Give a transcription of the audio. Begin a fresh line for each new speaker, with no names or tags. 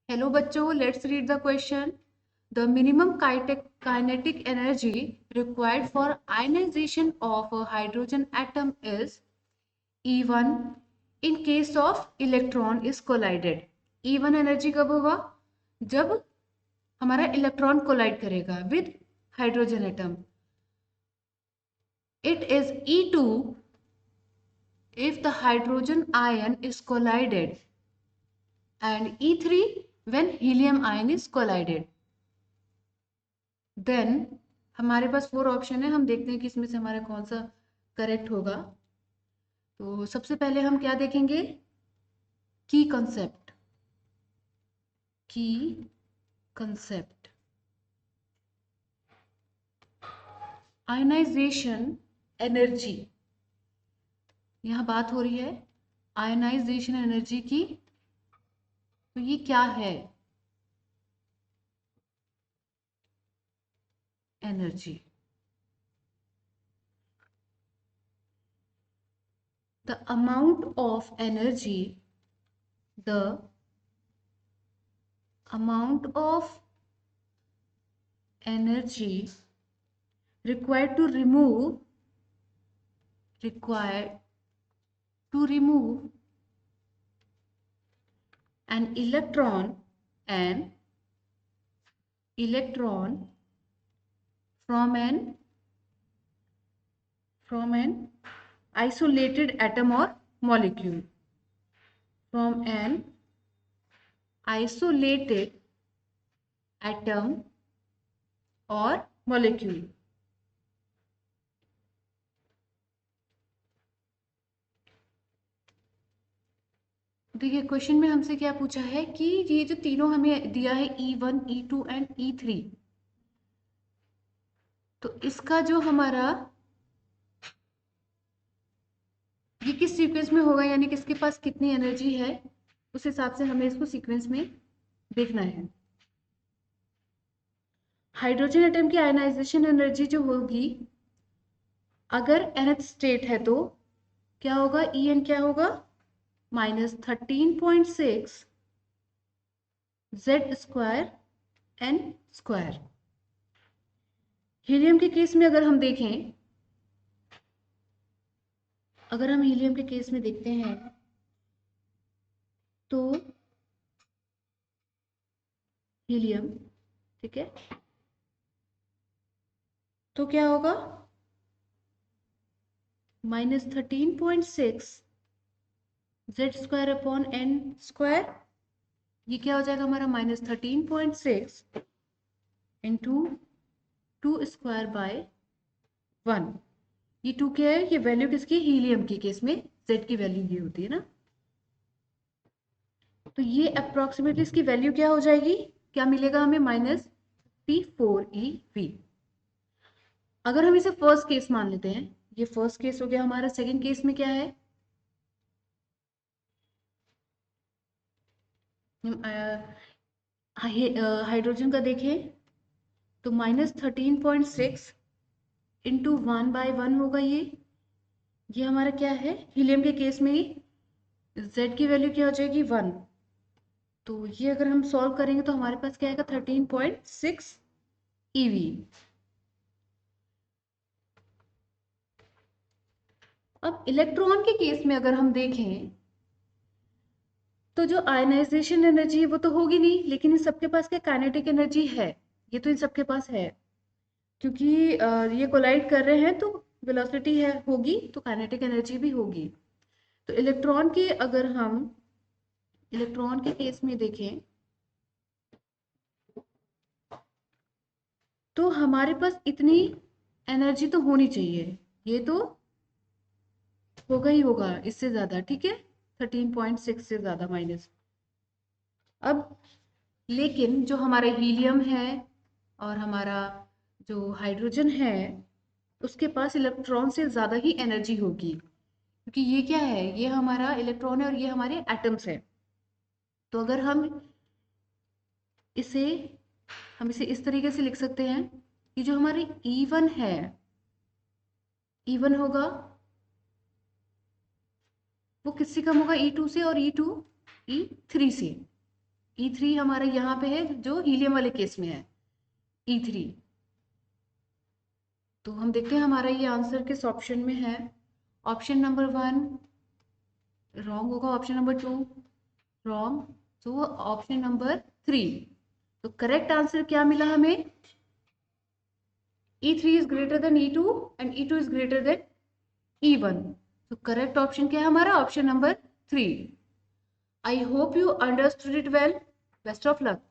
Hello बच्चों, let's read the question. The minimum kinetic energy required for ionization of a hydrogen atom is E1 in case of electron is collided. E1 energy कब होगा? जब हमारा electron collide करेगा with hydrogen atom. It is E2 if the hydrogen ion is collided and E3 when helium ion is collided. Then हमारे पास 4 option है. हम देखते हैं कि इसमें से हमारा कौन सा करेक्ट होगा. तो सबसे पहले हम क्या देखेंगे? की कंसेप्ट. की कंसेप्ट आयनाइजेशन एनर्जी. यहाँ बात हो रही है आयनाइजेशन एनर्जी की. तो ये क्या है? Energy. The amount of energy. The amount of energy required to remove an electron from an isolated atom or molecule. From an isolated atom or molecule. देखिए क्वेश्चन में हमसे क्या पूछा है कि ये जो तीनों हमें दिया है E1, E2 एंड E3, तो इसका जो हमारा ये किस सीक्वेंस में होगा, यानी किसके पास कितनी एनर्जी है, उस हिसाब से हमें इसको सीक्वेंस में देखना है. हाइड्रोजन एटम की आयनाइजेशन एनर्जी जो होगी, अगर nth स्टेट है तो क्या होगा? En क्या होगा? -13.6 Z square N square. Helium के केस में अगर हम देखें, अगर हम हीलियम के केस में देखते हैं तो हीलियम, ठीक है, तो क्या होगा? -13.6 Z square upon N square. ये क्या हो जाएगा हमारा? -13.6 इंटू 2 स्क्वायर बाय 1. ये 2 क्या है? ये वैल्यू किसकी? हीलियम की केस में Z की वैल्यू ये होती है ना. तो ये अप्रोक्सीमेटली इसकी वैल्यू क्या हो जाएगी? क्या मिलेगा हमें? -P4eV. अगर हम इसे फर्स्ट केस मान लेते हैं, ये फर्स्ट केस हो गया हमारा. सेकंड केस में क्या है? हाइड्रोजन का देखें तो -13.6 इंटू 1/1 होगा. ये हमारा क्या है? हीलियम के केस में ही Z की वैल्यू क्या हो जाएगी? 1. तो ये अगर हम सॉल्व करेंगे तो हमारे पास क्या आएगा? 13.6 EV. अब इलेक्ट्रॉन के केस में अगर हम देखें तो जो आयनाइजेशन एनर्जी है वो तो होगी नहीं, लेकिन इन सबके पास क्या काइनेटिक एनर्जी है? ये तो इन सबके पास है, क्योंकि ये कोलाइड कर रहे हैं तो वेलोसिटी है होगी, तो काइनेटिक एनर्जी भी होगी. तो इलेक्ट्रॉन के केस में देखें तो हमारे पास इतनी एनर्जी तो होनी चाहिए. ये तो होगा ही होगा इससे ज्यादा, ठीक है, 13.6 से ज्यादा माइनस. अब लेकिन जो हमारा हीलियम है और हमारा जो हाइड्रोजन है, उसके पास इलेक्ट्रॉन से ज़्यादा ही एनर्जी होगी, क्योंकि ये क्या है? ये हमारा इलेक्ट्रॉन है और ये हमारे एटम्स है. तो अगर इसे हम इसे इस तरीके से लिख सकते हैं कि जो हमारे E1 है, E1 होगा वो किससे कम होगा? E2 से, और E2 E3 से. E3 हमारा यहाँ पे है जो हीलियम वाले केस में है, E3। तो हम देखते हैं हमारा ये आंसर किस ऑप्शन में है। ऑप्शन नंबर 1 रॉन्ग होगा, ऑप्शन नंबर 2 रॉन्ग, तो ऑप्शन नंबर 3। तो करेक्ट आंसर क्या मिला हमें? E3 is greater than E2 and E2 is greater than E1। तो करेक्ट ऑप्शन क्या है हमारा? Option number 3। I hope you understood it well. Best of luck.